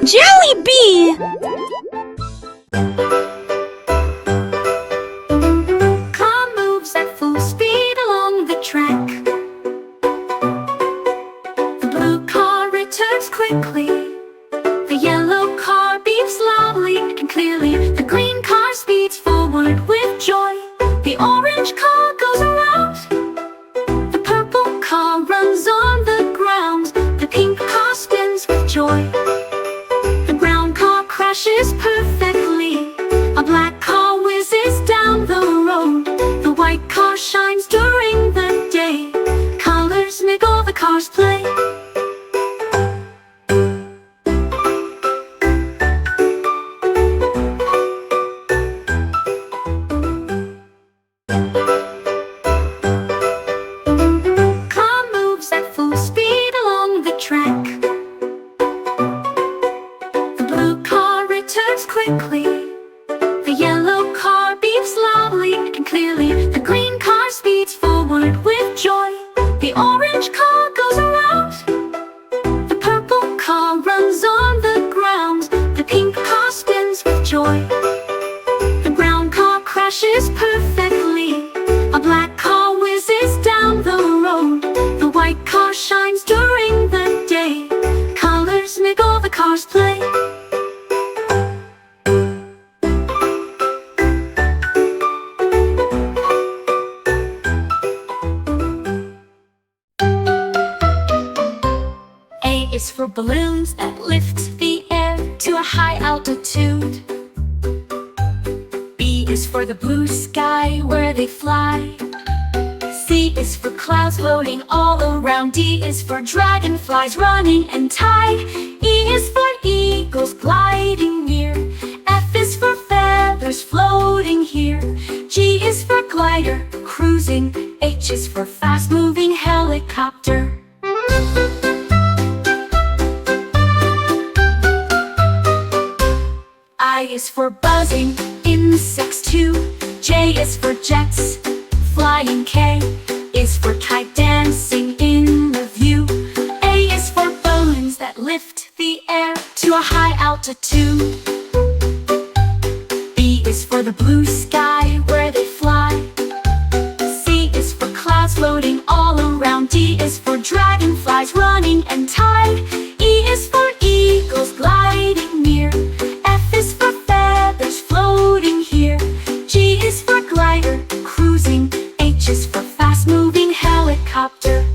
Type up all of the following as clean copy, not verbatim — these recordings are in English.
Jelly bee! Car moves at full speed along the track. The blue car returns quickly. The yellow car beeps loudly and clearly. The green car speeds forward with joy. The orange car goes around. The purple car runs on the ground. The pink car spins with joy. The brown car crashes perfectly. A black car whizzes down the road. The white car shines during the day. Colors make all the cars play. Car moves at full speed along the track. The blue car returns quickly. The yellow car beeps loudly and clearly. The green car speeds forward with joy. The orange car goes around. The purple car runs on the ground. The pink car spins with joy. The brown car crashes perfectly. A black car whizzes down the road. The white car shines during the day. Colors make all the cars play. A is for balloons that lift the air to a high altitude. B is for the blue sky where they fly. C is for clouds floating all around. D is for dragonflies running and tide. E is for eagles gliding near. F is for feathers floating here. G is for glider cruising. H is for fast-moving helicopter. I is for buzzing insects too. J is for jets flying. K is for kite dancing in the view. A is for balloons that lift the air to a high altitude. B is for the blue sky where they fly. C is for clouds floating all around. D is for dragonflies running and tide. E is for eagles gliding near. F is for feathers floating here. G is for glider cruising. H is for fast-moving helicopter.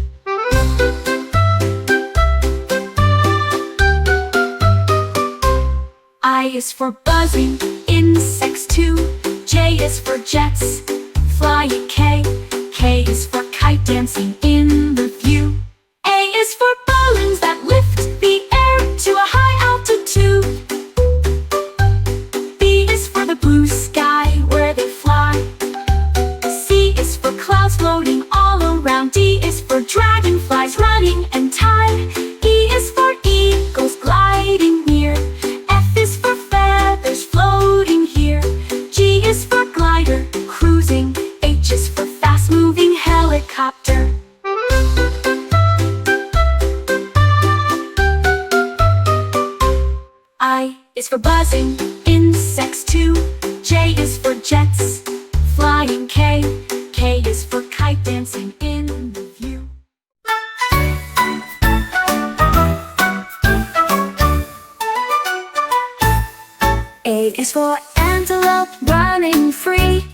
I is for buzzing insects too. J is for jets flying. K is for kite dancing in the view. A is for balloons that lift the air to a high altitude. B is for the blue sky where they fly. C is for clouds floating all around. D is for dragonflies running and tide. E is for eagles gliding near. F is for feathers floating here. G is for glider cruising. H is for fast-moving helicopter. I is for buzzing insects too. J is for jets flying. K is for kite dancing in the view. A is for antelope running free.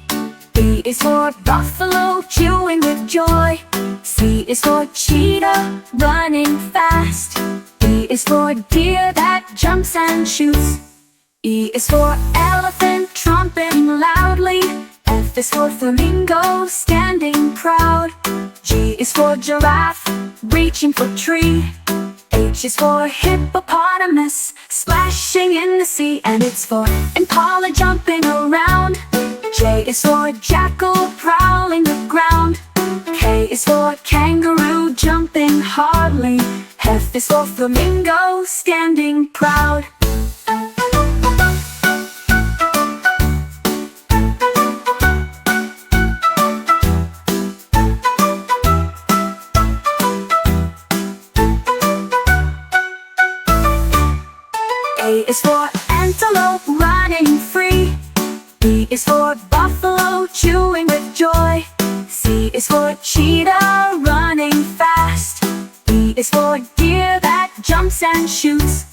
B is for buffalo chewing with joy. C is for cheetah running fast. D is for deer that jumps and shoots. E is for elephant trumpeting loudly. F is for flamingo standing proud. G is for giraffe reaching for tree. H is for hippopotamus splashing in the sea. And it's for impala jumping around. J is for jackal prowling the ground. K is for kangaroo jumping hardly. F is for flamingo standing proud. A is for antelope running free. B is for buffalo chewing with joy. C is for cheetah running fast. D is for deer that jumps and shoots.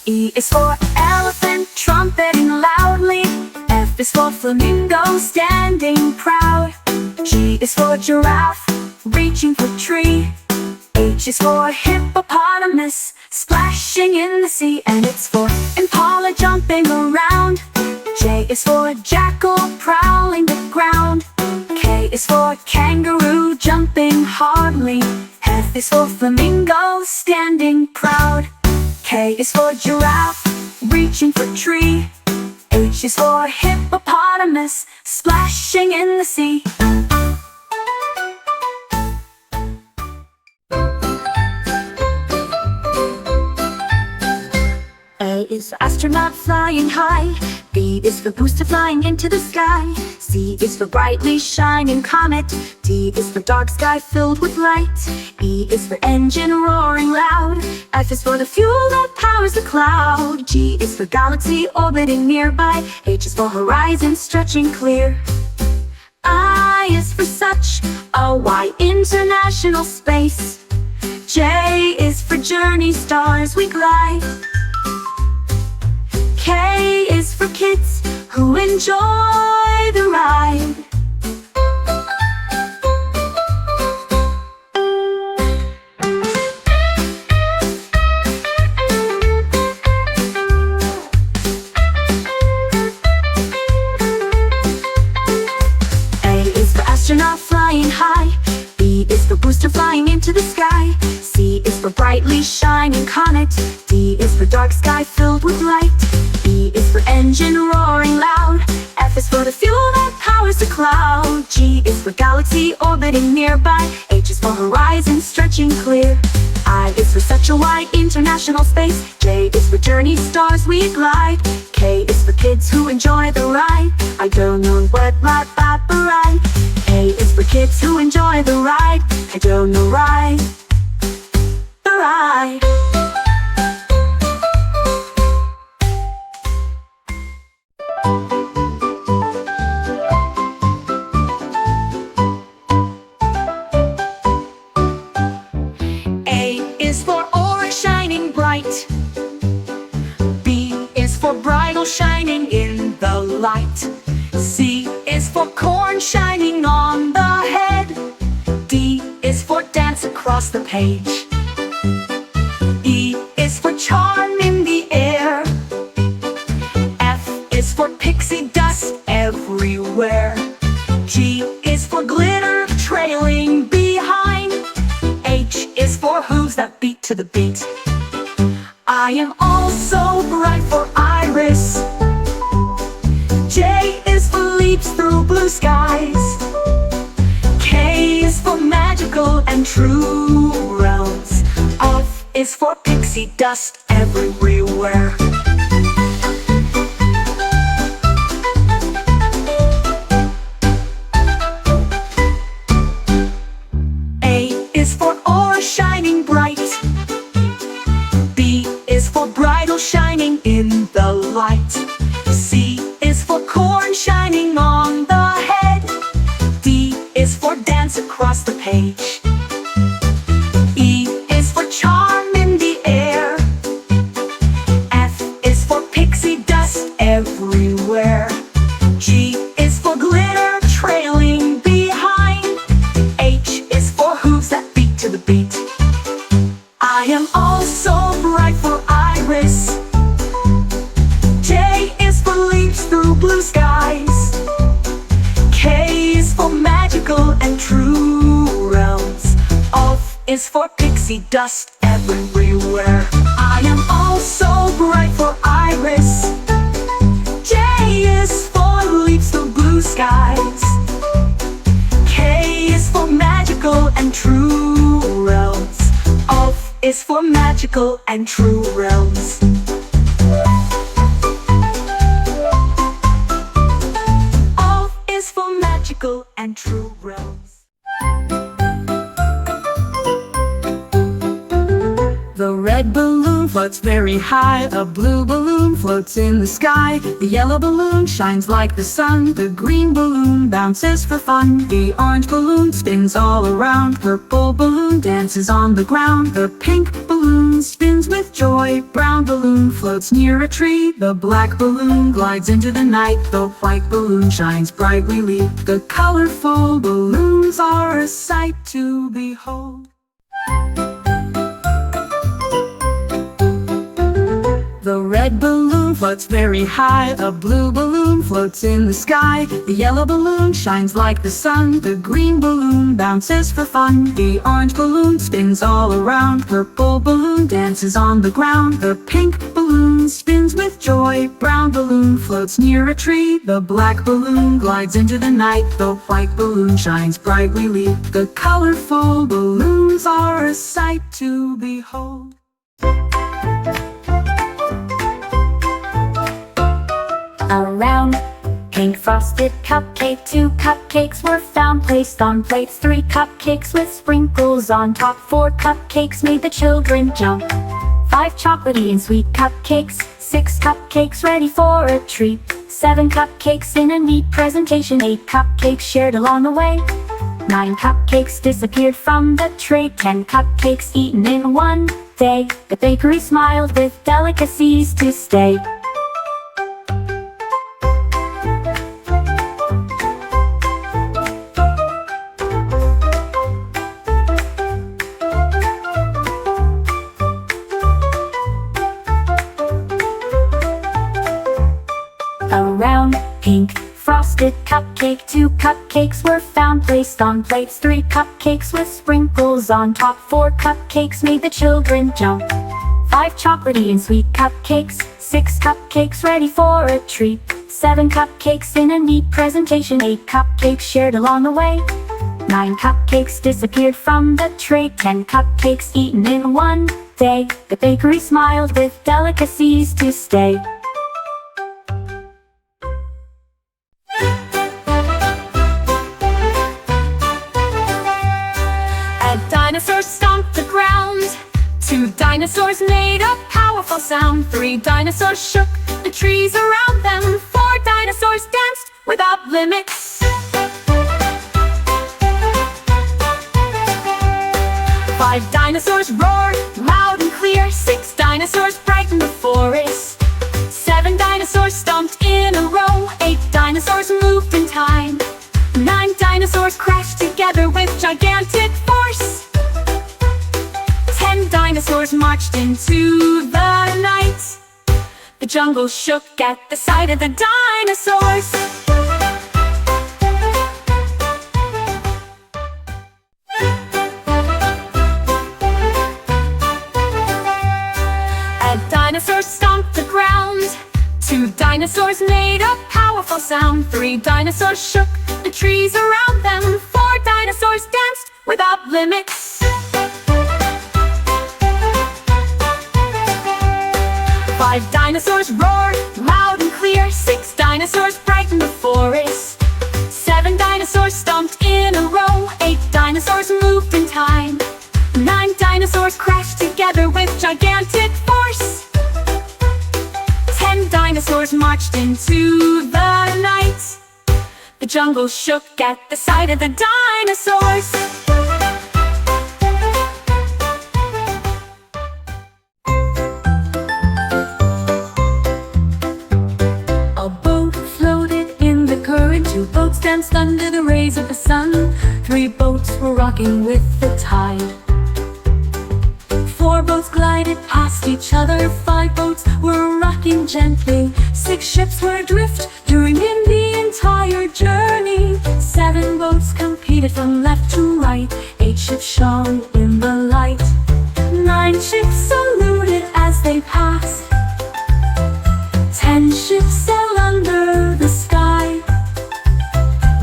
E is for elephant trumpeting loudly. F is for flamingo standing proud. G is for giraffe reaching for tree. H is for hippopotamus splashing in the sea. And it's for impala jumping around. J is for jackal prowling the ground. K is for kangaroo jumping hardly. F is for flamingo standing proud. K is for giraffe reaching for tree. H is for hippopotamus splashing in the sea. A is for astronaut flying high. B is for booster flying into the sky. C is for brightly shining comet. D is for dark sky filled with light. E is for engine roaring loud. F is for the fuel that powers the cloud. G is for galaxy orbiting nearby. H is for horizon stretching clear. I is for such a wide international space. J is for journey stars we glide. K is for kids who enjoy the ride. A is for astronaut flying high. B is for booster flying into the sky. C is for brightly shining comet. D is for dark sky filled with light. E is for engine roaring loud. F is for the fuel that powers the cloud. G is for galaxy orbiting nearby. H is for horizon stretching clear. I is for such a wide international space. J is for journey stars we glide. K is for kids who enjoy the ride. I don't know what my papa ride. A is for kids who enjoy the ride. I don't know ride. The ride. Shining in the light. C is for corn shining on the head. D is for dance across the page. E is for charm in the air. F is for pixie dust everywhere. G is for glitter trailing behind. H is for hooves that beat to the beat. I am also bright for Iris. J is for leaps through blue skies. K is for magical and true realms. F is for pixie dust everywhere. A is for ore shining bright. B is for bridle shining in the light. C is for corn shining on the head. D is for dance across the page. E is for charm in the air. F is for pixie dust everywhere. G is for glitter trailing behind. H is for hooves that beat to the beat. I am also bright for Iris. J is for leaps through blue skies. K is for magical and true realms. F is for pixie dust everywhere. I am also bright for Iris. J is for leaps through blue skies. K is for magical and true realms. F is for magical and true realms. F is for magical and true realms. The red balloon floats very high. A blue balloon floats in the sky. The yellow balloon shines like the sun. The green balloon bounces for fun. The orange balloon spins all around. Purple balloon dances on the ground. The pink balloon spins with joy. Brown balloon floats near a tree. The black balloon glides into the night. The white balloon shines brightly. The colorful balloons are a sight to behold. The red balloon floats very high. A blue balloon floats in the sky. The yellow balloon shines like the sun. The green balloon bounces for fun. The orange balloon spins all around. Purple balloon dances on the ground. The pink balloon spins with joy. Brown balloon floats near a tree. The black balloon glides into the night. The white balloon shines brightly. The colorful balloons are a sight to behold. A round, pink frosted cupcake. 2 cupcakes were found placed on plates. 3 cupcakes with sprinkles on top. 4 cupcakes made the children jump. 5 chocolatey and sweet cupcakes. 6 cupcakes ready for a treat. 7 cupcakes in a neat presentation. 8 cupcakes shared along the way. 9 cupcakes disappeared from the tray. 10 cupcakes eaten in one day. The bakery smiled with delicacies to stay. A round, pink, frosted cupcake. 2 cupcakes were found placed on plates. 3 cupcakes with sprinkles on top. 4 cupcakes made the children jump. 5 chocolatey and sweet cupcakes. 6 cupcakes ready for a treat. 7 cupcakes in a neat presentation. 8 cupcakes shared along the way. 9 cupcakes disappeared from the tray. 10 cupcakes eaten in one day. The bakery smiled with delicacies to stay. A dinosaur stomped the ground. 2 dinosaurs made a powerful sound. 3 dinosaurs shook the trees around them. 4 dinosaurs danced without limits. 5 dinosaurs roared loud and clear. 6 dinosaurs brightened the forest. 7 dinosaurs stomped in a row. 8 dinosaurs moved in time. 9 dinosaurs crashed together with gigantic force. 10 dinosaurs marched into the night. The jungle shook at the sight of the dinosaurs. A dinosaur stomped the ground. 2 dinosaurs made a powerful sound. 3 dinosaurs shook the trees around them. 4 dinosaurs danced without limits. 5 dinosaurs roared loud and clear. 6 dinosaurs brightened the forest. 7 dinosaurs stomped in a row. 8 dinosaurs moved in time. 9 dinosaurs crashed together with gigantic force. 10 dinosaurs marched into the night. The jungle shook at the sight of the dinosaurs. A boat floated in the current. 2 boats danced under the rays of the sun. 3 boats were rocking with the tide. 4 boats glided past each other. 5 boats were rocking gently. 6 ships were adrift during the entire journey. 7 boats competed from left to right. 8 ships shone in the light. 9 ships saluted as they passed. 10 ships sailed under the sky.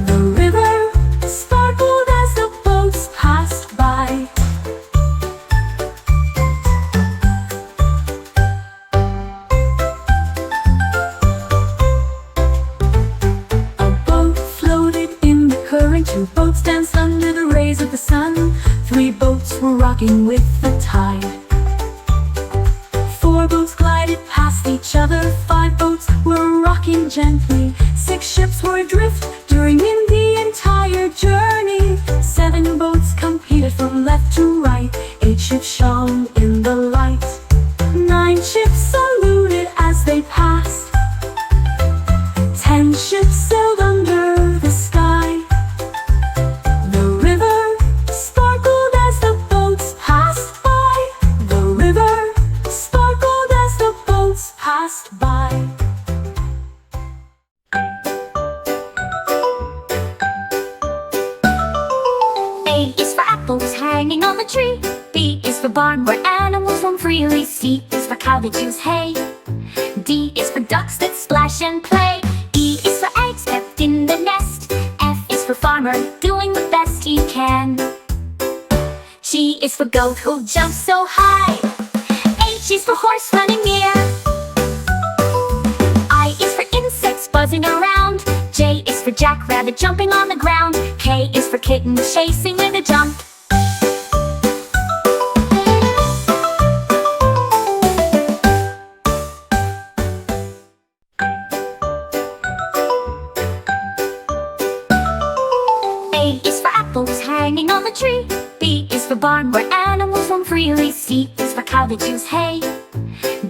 The river sparkled as the boats passed by. A boat floated in the current. 2 boats danced under the rays of the sun. 3 boats were rocking with the tide. 4 boats glided past each other. 5 boats were rocking gently. 6 ships were adrift during in the entire journey. 7 boats competed from left to right. 8 ships shone in the light. 9 ships saluted as they passed. 10 ships sailed under the sky. The river sparkled as the boats passed by. The river sparkled as the boats passed by. A is for apples hanging on the tree. B is for barn where animals roam freely. C is for cow that chews hay. D is for ducks that splash and play. E is for eggs kept in the nest. F is for farmer doing the best he can. G is for goat who jumps so high. H is for horse running near. I is for insects buzzing around. J is for jackrabbit jumping on the ground. K is for kitten chasing with a jump. A is for apples hanging on the tree. B is for barn where animals roam freely. C is for cow that chews hay.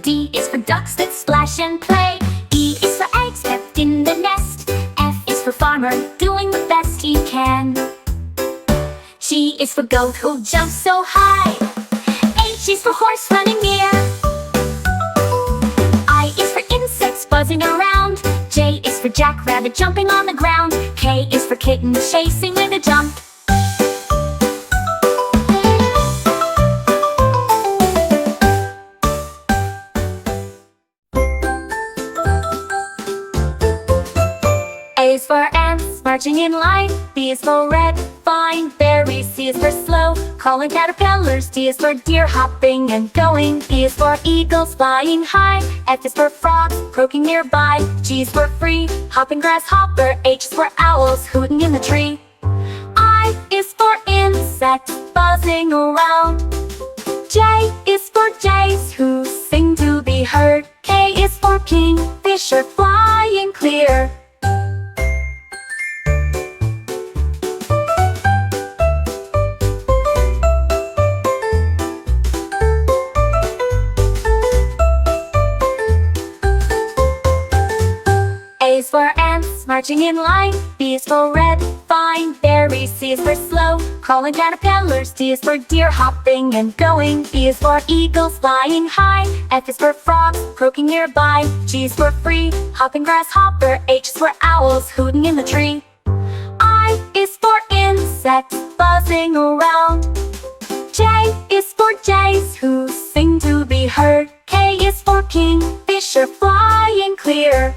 D is for ducks that splash and play. E is for eggs kept in the nest. F is for farmer doing the best he can. G is for goat who jumps so high. H is for horse running near. I is for insects buzzing around. J is for jackrabbit jumping on the ground. K is for kitten chasing with a jump. A is for ants marching in line. B is for red, fine berries. C is for slow, calling caterpillars. D is for deer hopping and going. E is for eagles flying high. F is for frogs croaking nearby. G is for free, hopping grasshopper. H is for owls hooting in the tree. I is for insects buzzing around. J is for jays who sing to be heard. K is for kingfisher flying clear. A is for ants marching in line. B is for red, fine berries. C is for slow, crawling caterpillars. D is for deer hopping and going. E is for eagles flying high. F is for frogs croaking nearby. G is for free, hopping grasshopper. H is for owls hooting in the tree. I is for insects buzzing around. J is for jays who sing to be heard. K is for kingfisher flying clear.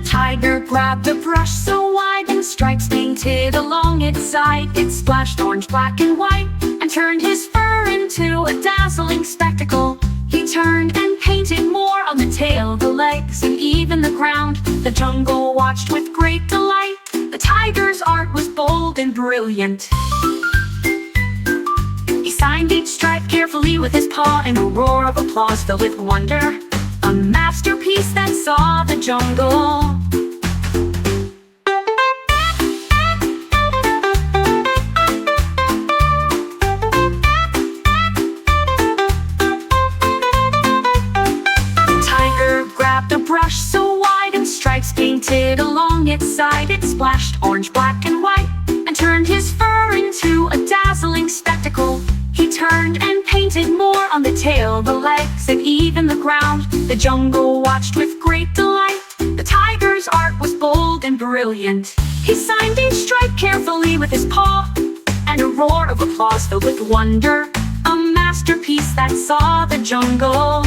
Tiger grabbed a brush so wide and stripes painted along its side. It splashed orange, black, and white and turned his fur into a dazzling spectacle. He turned and painted more on the tail, the legs, and even the ground. The jungle watched with great delight. The tiger's art was bold and brilliant. He signed each stripe carefully with his paw, and a roar of applause filled with wonder. A masterpiece that saw the jungle. Tiger grabbed a brush so wide and stripes painted along its side. It splashed orange, black, and white and turned his fur into a dazzling spectacle. He turned and painted more on the tail, the legs, and even the ground. The jungle watched with great delight. The tiger's art was bold and brilliant. He signed each stripe carefully with his paw, and a roar of applause filled with wonder. A masterpiece that saw the jungle.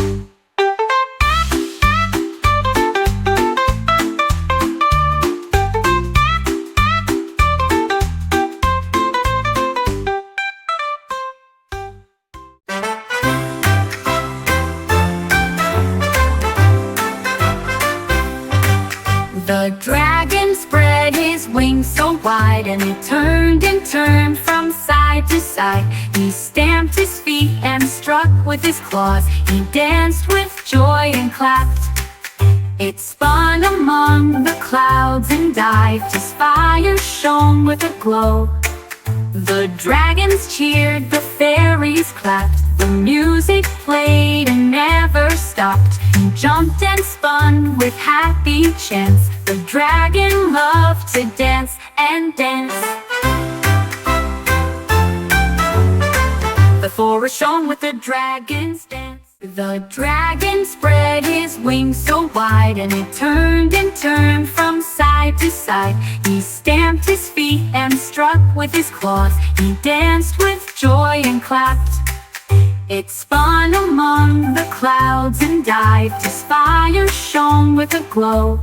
side. He stamped his feet and struck with his claws. He danced with joy and clapped. It spun among the clouds and dived. His fire shone with a glow. The dragons cheered, the fairies clapped. The music played and never stopped. He jumped and spun with happy chance. The dragon loved to dance and dance. The forest shone with the dragon's dance. The dragon spread his wings so wide, and it turned and turned from side to side. He stamped his feet and struck with his claws. He danced with joy and clapped. It spun among the clouds and dived. His fire shone with a glow.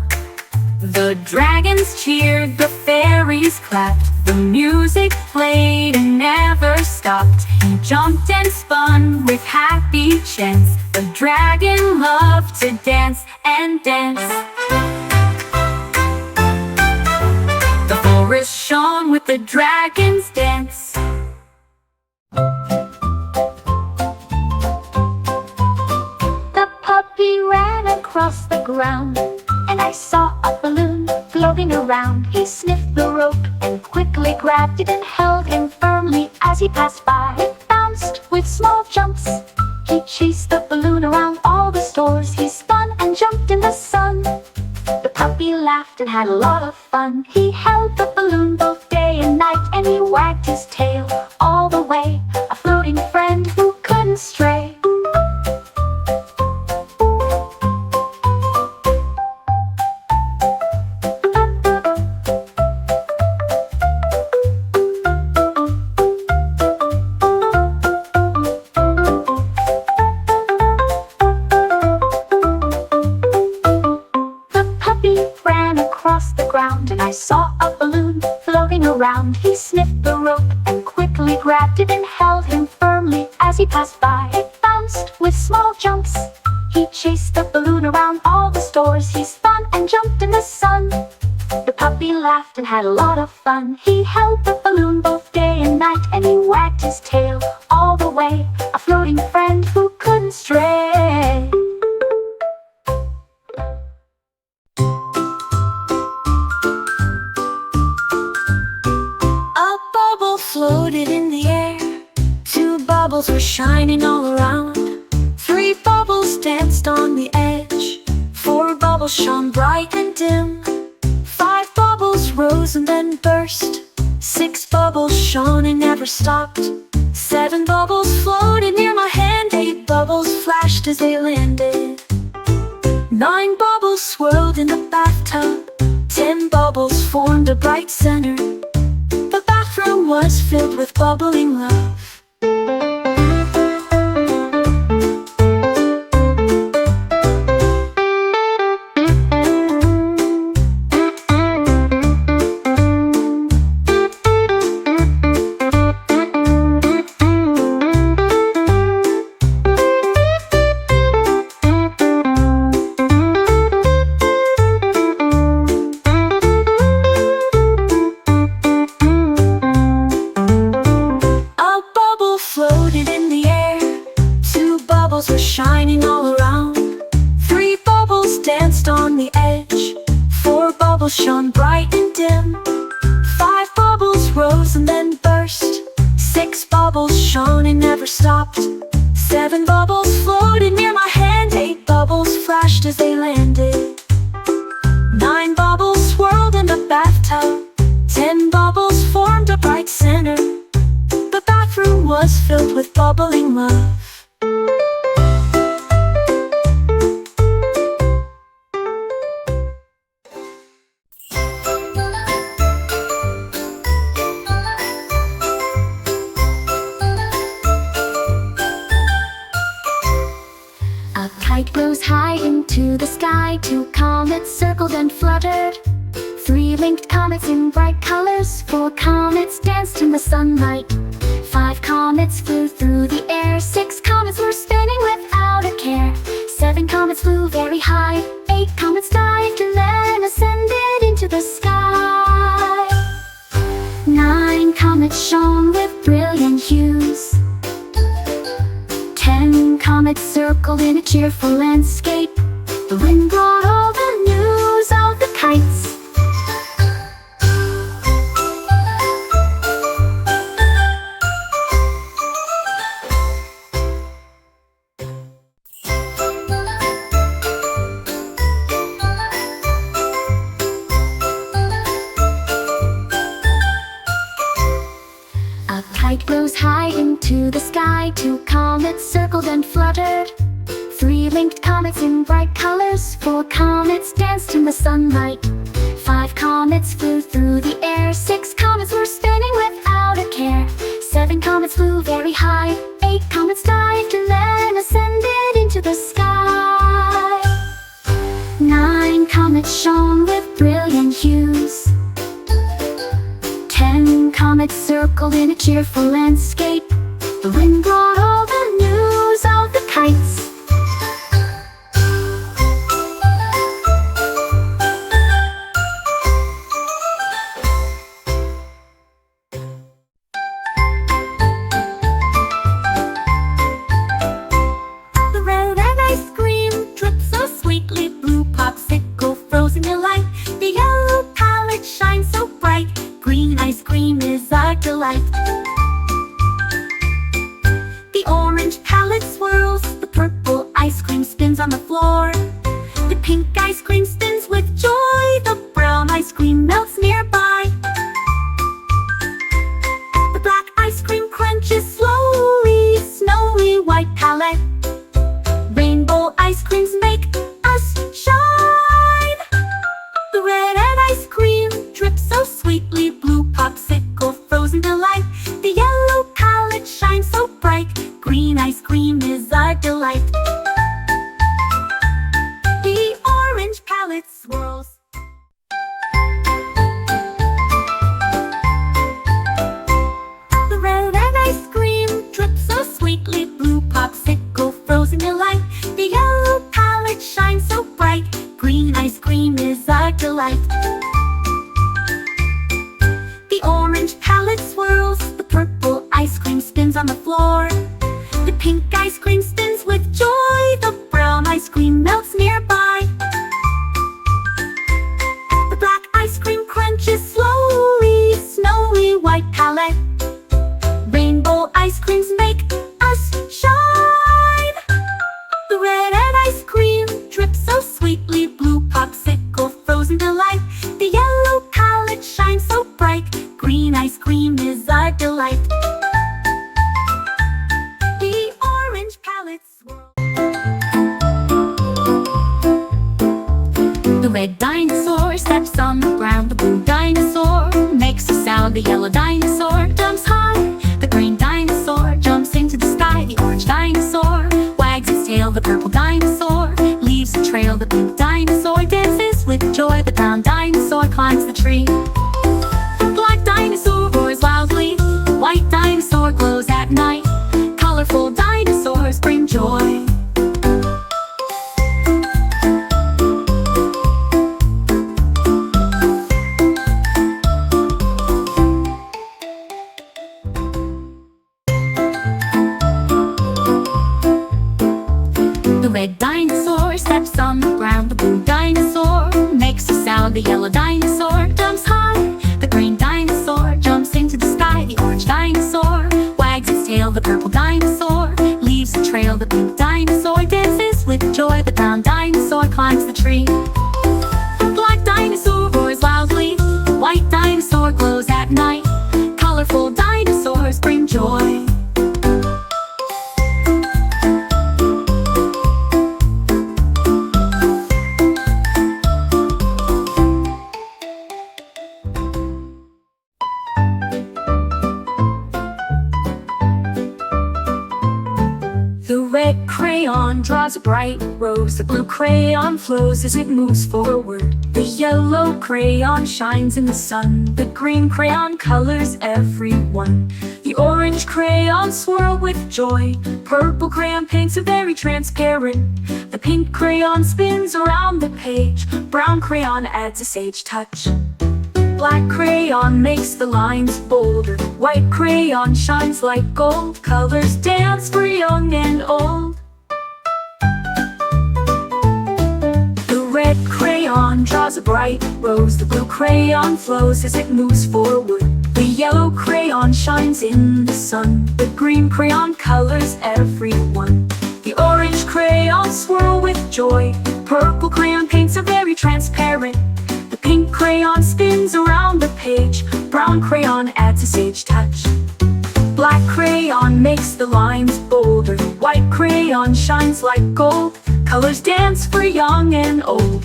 The dragons cheered, the fairies clapped. The music played and never stopped. He jumped and spun with happy chance. The dragon loved to dance and dance. The forest shone with the dragon's dance. The puppy ran across the ground, and I saw a balloon floating around. He sniffed the rope and quickly grabbed it and held him firmly as he passed by. It bounced with small jumps. He chased the balloon around all the stores. He spun and jumped in the sun. The puppy laughed and had a lot of fun. He held the balloon both day and night, and he wagged his tail all the way. A floating friend who couldn't stray. And I saw a balloon floating around. He sniffed the rope and quickly grabbed it and held him firmly as he passed by. It bounced with small jumps. He chased the balloon around all the stores. He spun and jumped in the sun. The puppy laughed and had a lot of fun. He held the balloon both day and night, and he wagged his tail all the way. A floating friend who couldn't stray. Floated in the air. 2 bubbles were shining all around. 3 bubbles danced on the edge. 4 bubbles shone bright and dim. 5 bubbles rose and then burst. 6 bubbles shone and never stopped. 7 bubbles floated near my hand. 8 bubbles flashed as they landed. 9 bubbles swirled in the bathtub. 10 bubbles formed a bright center. The bathroom was filled with bubbling love. Were shining all around. 3 bubbles danced on the edge. 4 bubbles shone bright and dim. 5 bubbles rose and then burst. 6 bubbles shone and never stopped. 7 bubbles floated near my hand. 8 bubbles flashed as they landed. 9 bubbles swirled in the bathtub. 10 bubbles formed a bright center. The bathroom was filled with bubbling love. Kite rose high into the sky. 2 comets circled and fluttered. 3 linked comets in bright colors. 4 comets danced in the sunlight. 5 comets flew through the air. 6 comets were spinning without a care. 7 comets flew very high. 8 comets dived and then ascended into the sky. 9 comets shone with brilliant hues. 10 comets circled in a cheerful landscape. The wind brought all the news of the kites. A kite rose high into the sky. 2 comets circled and fluttered. 3 linked comets in bright colors. 4 comets danced in the sunlight. 5 comets flew through the air. 6 comets were spinning without a care. 7 comets flew very high. 8 comets dived and then ascended into the sky. 9 comets shone with brilliant hues. 10 comets circled in a cheerful landscape. The wind brought all the news of the kites. The red ice cream drips so sweetly. Blue popsicle frozen delight. The yellow palette shines so bright. Green ice cream is our delight. The orange palette swirls. The purple ice cream spins on the floor. The pink ice cream spins with joy. The brown ice cream melts nearby. The black ice cream crunches slowly. Snowy white palette. Rainbow ice creams make us shine. The red ice cream drips so sweetly. Blue popsicle frozen delight. The yellow palette shines so bright. Green ice cream is our delight. The orange palette swirls. The red ice cream drips so sweetly. Blue popsicle frozen delight. The yellow palette shines so bright. Green ice cream is our delight. The orange palette swirls. The purple ice cream spins on the floor. The pink ice cream spins with joy. The brown ice cream melts nearby. The black ice cream crunches slowly. Snowy white palette. Rainbow ice creams make us shine. The red ice cream drips so sweetly. Blue popsicle frozen delight. The yellow palette shines so bright. Green ice cream is our delight. The orange palette swirl. The red dinosaur steps on the ground. The blue dinosaur makes a sound. The yellow dinosaur jumps high. The green dinosaur jumps into the sky. The orange dinosaur wags its tail. The purple dinosaur leaves a trail. The pink dinosaur dances with joy. The brown dinosaur climbs the tree. The black dinosaur roars loudly. The white dinosaur glows at night. Colorful dinosaurs bring joy. The red dinosaur steps on the ground. The blue dinosaur makes a sound. The yellow dinosaur jumps high. The green dinosaur jumps into the sky. The orange dinosaur wags its tail. The purple dinosaur leaves a trail. The pink dinosaur dances with joy. The brown dinosaur climbs the tree. The black dinosaur roars loudly. The white dinosaur glows at night. Colorful dinosaurs bring joy. The red crayon draws a bright rose. The blue crayon flows as it moves forward. The yellow crayon shines in the sun. The green crayon colors everyone. The orange crayon swirls with joy. Purple crayon paints a very transparent. The pink crayon spins around the page. Brown crayon adds a sage touch. Black crayon makes the lines bolder. White crayon shines like gold. Colors dance for young and old. The red crayon draws a bright rose. The blue crayon flows as it moves forward. The yellow crayon shines in the sun. The green crayon colors everyone. The orange crayons swirl with joy. Purple crayon paints are very transparent. The pink crayon spins around the page. Brown crayon adds a sage touch. Black crayon makes the lines bolder. White crayon shines like gold. Colors dance for young and old.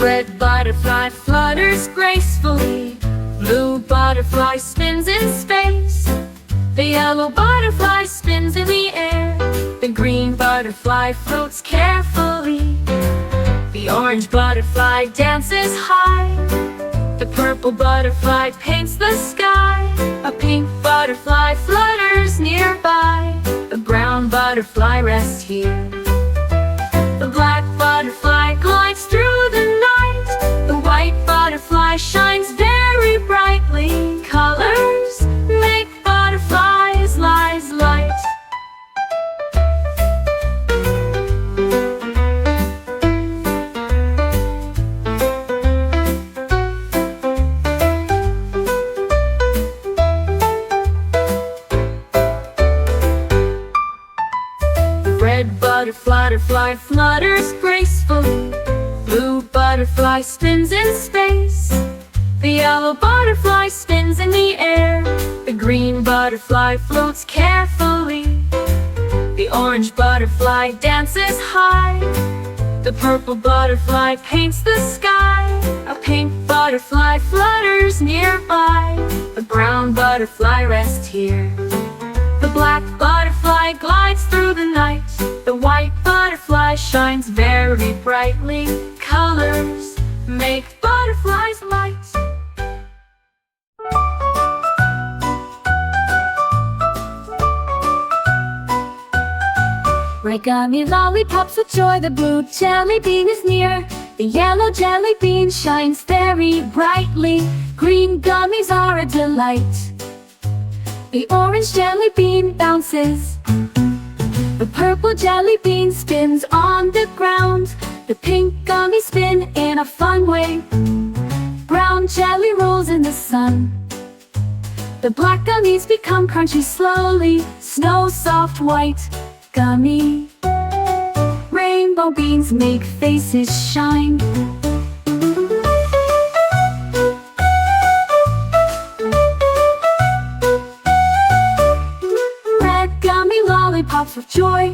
Red butterfly flutters gracefully. Blue butterfly spins in space. The yellow butterfly spins in the air. The green butterfly floats carefully. The orange butterfly dances high. The purple butterfly paints the sky. A pink butterfly flutters nearby. The brown butterfly rests here. The black butterfly glides through the night. The white butterfly shines very brightly. Colors make butterflies' lives light. Red butterfly flutters gracefully. Blue butterfly spins in space. The yellow butterfly spins in the air. The green butterfly floats carefully. The orange butterfly dances high. The purple butterfly paints the sky. A pink butterfly flutters nearby. The brown butterfly rests here. The black butterfly glides through the night. The white butterfly shines very brightly. Colors make butterflies light. Red gummy lollipops with joy. The blue jelly bean is near. The yellow jelly bean shines very brightly. Green gummies are a delight. The orange jelly bean bounces. The purple jelly bean spins on the ground. The pink gummy spin in a fun way. Brown jelly rolls in the sun. The black gummies become crunchy slowly. Snow soft white gummy. Rainbow beans make faces shine. Lollipops with joy.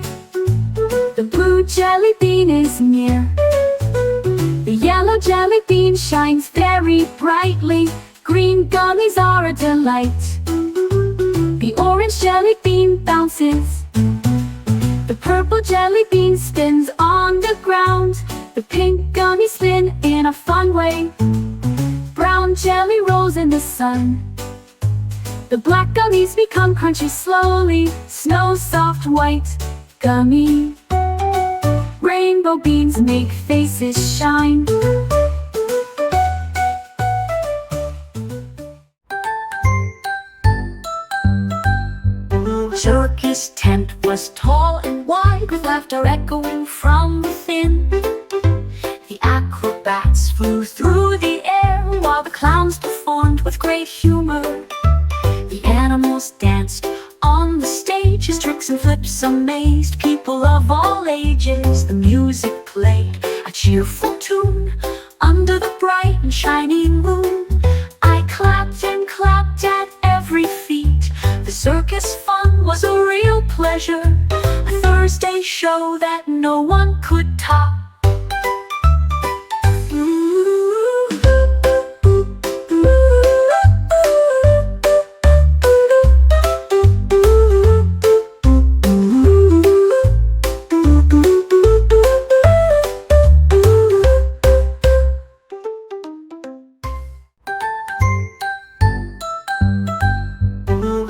The blue jelly bean is near. The yellow jelly bean shines very brightly. Green gummies are a delight. The orange jelly bean bounces. The purple jelly bean spins on the ground. The pink gummy spin in a fun way. Brown jelly rolls in the sun. The black gummies become crunchy slowly. Snow soft white gummy. Rainbow beans make faces shine. Turkey's tent was tall and wide, with laughter echoing from within. The acrobats flew through the air, while the clowns performed with great humor. The animals danced on the stage as tricks and flips amazed people of all ages. The music played a cheerful tune under the bright and shining moon. I clapped and clapped at every feat. The circus fun was a real pleasure, a Thursday show that no one could top.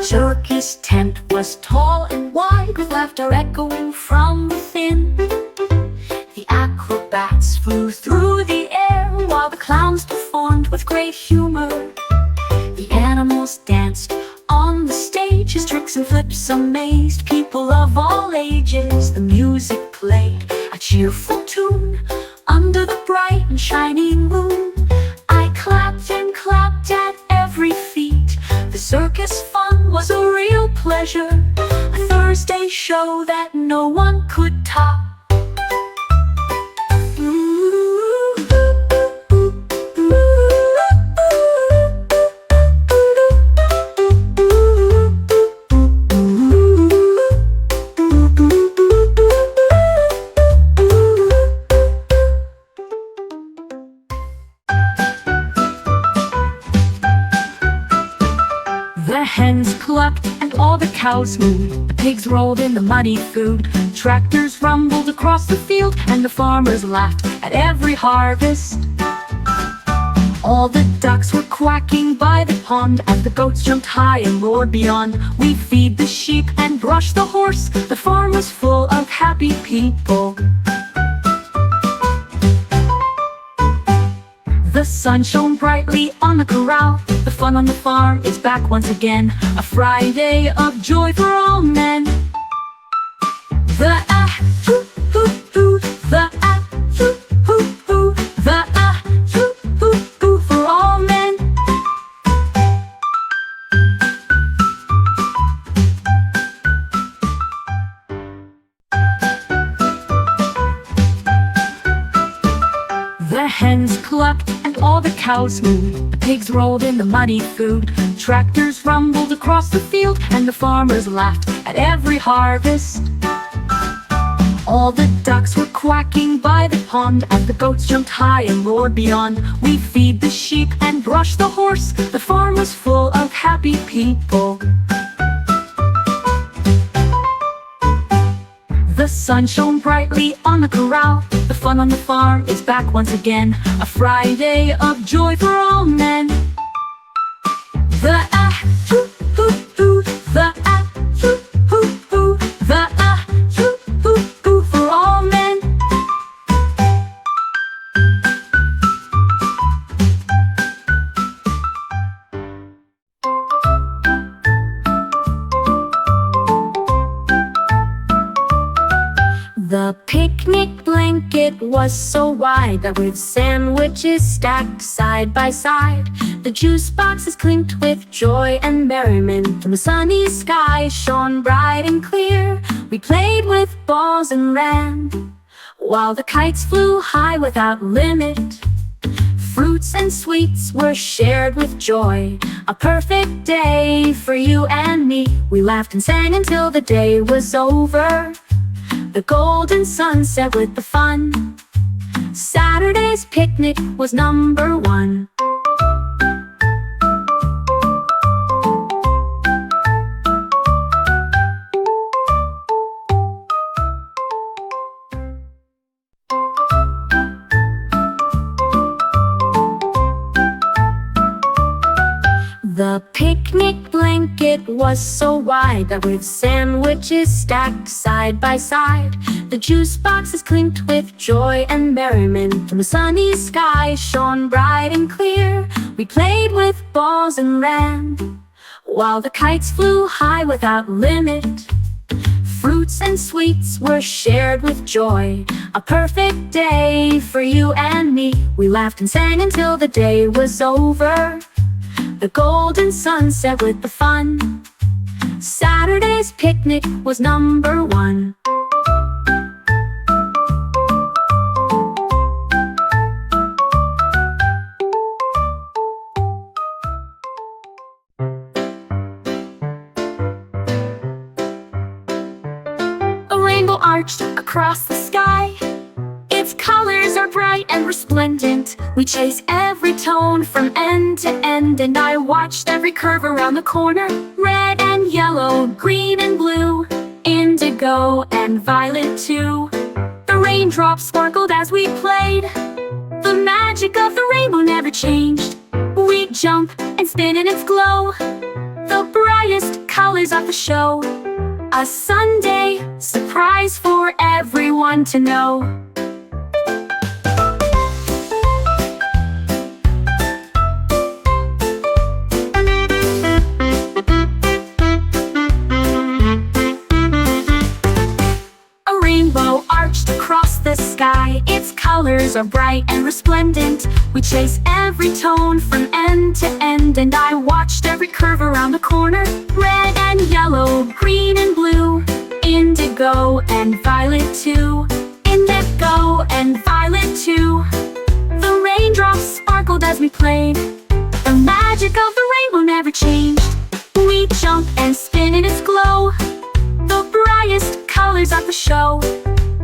circus tent was tall and wide, with laughter echoing from within. The acrobats flew through the air, while the clowns performed with great humor. The animals danced on the stage as tricks and flips amazed people of all ages. The music played a cheerful tune under the bright and shining moon. I clapped and clapped at every feat. The circus fun was a real pleasure, a Thursday show that no one could top. The hens clucked and all the cows mooed. The pigs rolled in the muddy food. Tractors rumbled across the field, and the farmers laughed at every harvest. All the ducks were quacking by the pond, and the goats jumped high and roared beyond. We feed the sheep and brush the horse. The farm was full of happy people. The sun shone brightly on the corral. The fun on the farm is back once again, a Friday of joy for all men. The ah-hoo-hoo-hoo, the ah-hoo-hoo-hoo, the ah-hoo-hoo-hoo for all men. The hens clucked and all the cows mooed. The pigs rolled in the muddy food. Tractors rumbled across the field, and the farmers laughed at every harvest. All the ducks were quacking by the pond, and the goats jumped high and roared beyond. We feed the sheep and brush the horse. The farm was full of happy people. The sun shone brightly on the corral. The fun on the farm is back once again, a Friday of joy for all men. The ah-hoo-hoo-hoo, the ah-hoo-hoo-hoo, the ah-hoo-hoo-hoo for all men. The picnic blanket was so wide that with sandwiches stacked side by side, the juice boxes clinked with joy and merriment, and the sunny sky shone bright and clear. We played with balls and ran, while the kites flew high without limit. Fruits and sweets were shared with joy, a perfect day for you and me. We laughed and sang until the day was over, the golden sunset with the fun. Saturday's picnic was number one. The picnic blanket was so wide that with sandwiches stacked side by side, the juice boxes clinked with joy and merriment, and the sunny sky shone bright and clear. We played with balls and ran, while the kites flew high without limit. Fruits and sweets were shared with joy, a perfect day for you and me. We laughed and sang until the day was over, the golden sunset with the fun. Saturday's picnic was number one. A rainbow arched across the sky. Its colors are bright and resplendent. We chase every tone from end to end, and I watched every curve around the corner. Red and yellow, green and blue, indigo and violet too. The raindrops sparkled as we played. The magic of the rainbow never changed. We'd jump and spin in its glow. the brightest colors of the show. A Sunday surprise for everyone to know. A rainbow arched across the sky. Its colors are bright and resplendent. We chase every tone from end to end, and I watched every curve around the corner. Red and yellow, green and blue, indigo and violet too. Indigo and violet too. The raindrops sparkled as we played. The magic of the rainbow never changed. We jump and spin in its glow. The brightest colors of the show.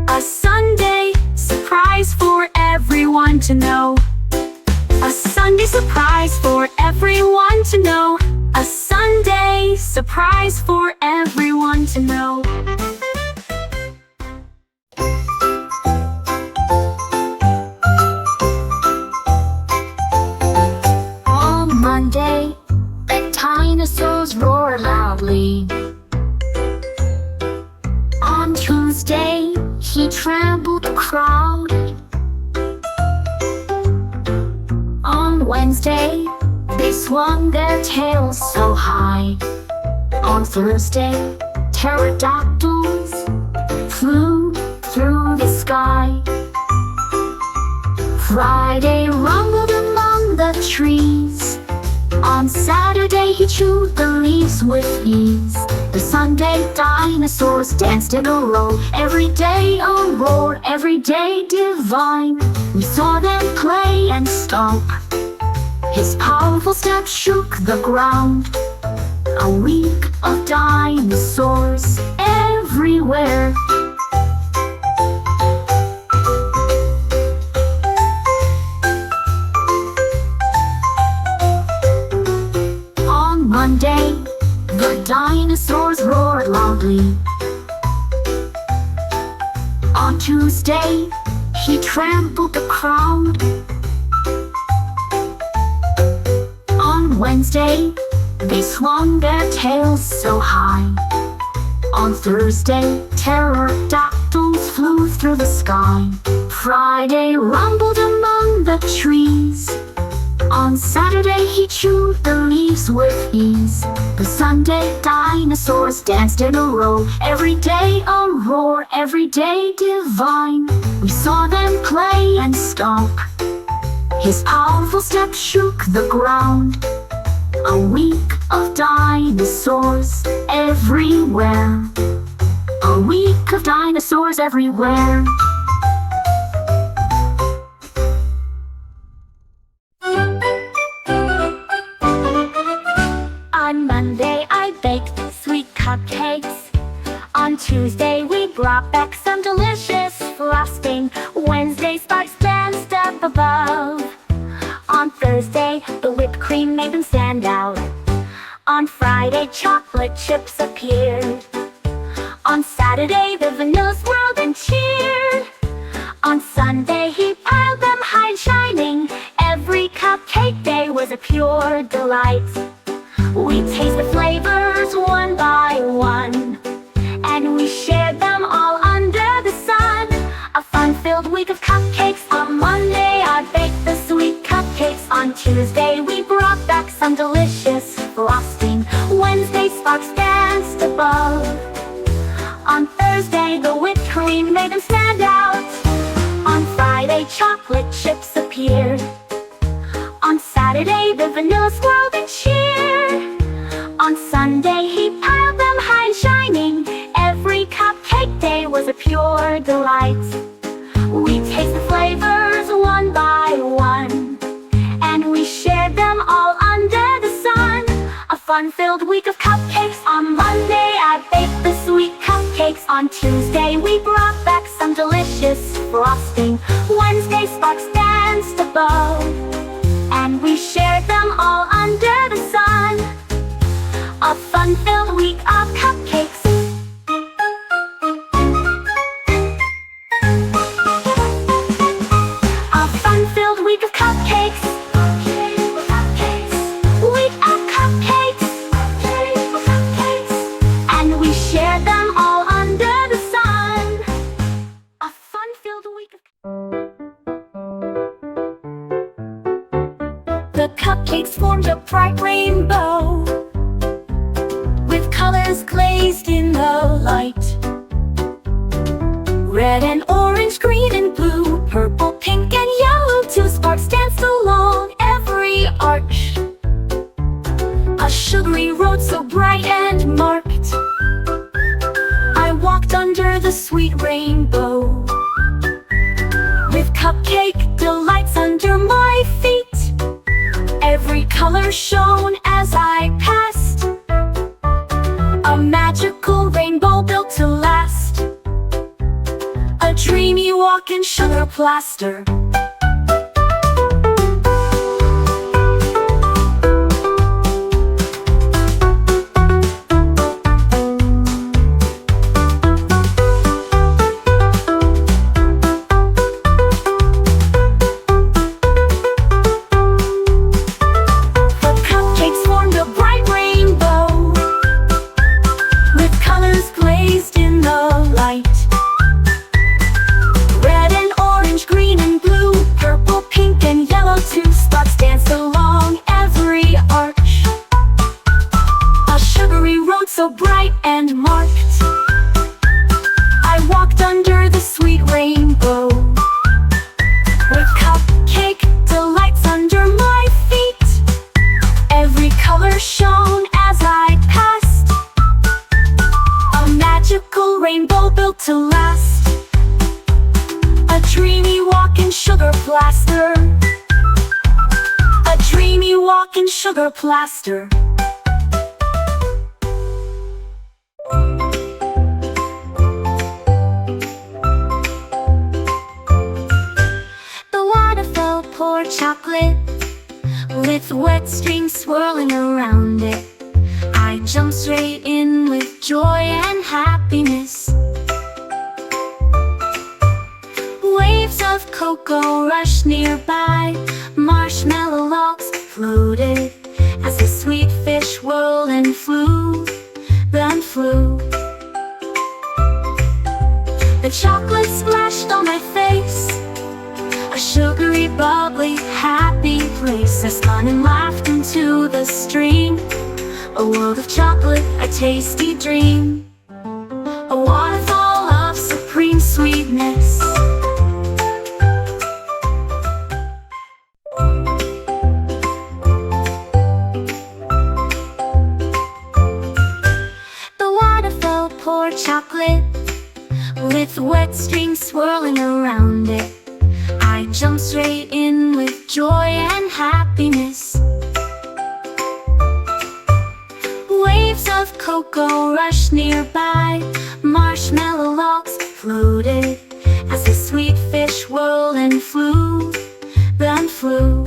A Sunday surprise for everyone to know. A Sunday surprise for everyone to know. A Sunday surprise for everyone to know. On Monday, the dinosaurs roar loudly. On Tuesday, he trampled the crowd. On Wednesday, they swung their tails so high. On Thursday, pterodactyls flew through the sky. Friday rumbled among the trees. On Saturday, he chewed the leaves with ease. The Sunday dinosaurs danced in a row. Every day a roar, every day divine. We saw them play and stomp. His powerful step shook the ground. A week of dinosaurs everywhere. On Monday, the dinosaurs roared loudly. On Tuesday, he trampled the crowd. On Wednesday, they swung their tails so high. On Thursday, pterodactyls flew through the sky. Friday rumbled among the trees. On Saturday, he chewed the leaves with ease. The Sunday dinosaurs danced in a row. Every day a roar, every day divine. We saw them play and stomp. His powerful step shook the ground. A week of dinosaurs everywhere. A week of dinosaurs everywhere. On Monday, I baked sweet cupcakes. On Tuesday, we brought back some delicious frosting. Wednesday, sparks danced up above. On Thursday, the whipped cream made them stand out. On Friday, chocolate chips appeared. On Saturday, the vanilla swirled and cheered. On Sunday, he piled them high and shining. Every cupcake day was a pure delight. We taste the flavors one by one, and we shared them all under the sun. A fun-filled week of cupcakes. On Monday, I baked the sweet cupcakes. On Tuesday, we brought back some delicious frosting. Wednesday, sparks danced above. On Thursday, the whipped cream made them stand out. On Friday, chocolate chips appeared. On Saturday, the vanilla swirled and cheered. On Sunday, he piled them high and shining. Every cupcake day was a pure delight. We taste the flavors one by one, and we shared them all under the sun. A fun-filled week of cupcakes. On Monday, I baked the sweet cupcakes. On Tuesday, we brought back some delicious frosting. Wednesday, sparks danced above, and we shared them all under the sun. A fun-filled week of cupcakes. A fun-filled week of cupcakes. Week of cupcakes. cupcakes formed a bright rainbow, with colors glazed in the light. Red and orange, green and blue, purple, pink and yellow, two sparks danced along every arch. A sugary road so bright and marked, I walked under the sweet rainbow, with cupcake delights under my feet. Every color shone as I passed, a magical rainbow built to last, a dreamy walk in sugar plaster. Two spots danced along every arch, a sugary road so bright and marked, I walked under the sweet rainbow, with cupcake delights under my feet. Every color shone as I passed, a magical rainbow built to last, a dreamy walk in sugar plaster. A dreamy walk in sugar plaster. The waterfall poured chocolate, with wet streams swirling around it. I jumped straight in with joy and happiness. Waves of cocoa rushed nearby, marshmallow logs floated as the sweet fish whirled and flew, then flew. The chocolate splashed on my face, a sugary, bubbly, happy place. I spun and laughed into the stream, a world of chocolate, a tasty dream, a waterfall of supreme sweetness. Poured chocolate, with wet streams swirling around it. I jumped straight in with joy and happiness. Waves of cocoa rushed nearby, marshmallow logs floated as the sweet fish whirled and flew, then flew.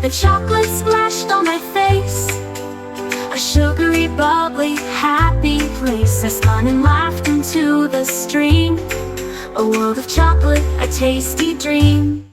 The chocolate splashed on my face, a sugary, bubbly, happy place. I spun and laughed into the stream, a world of chocolate, a tasty dream.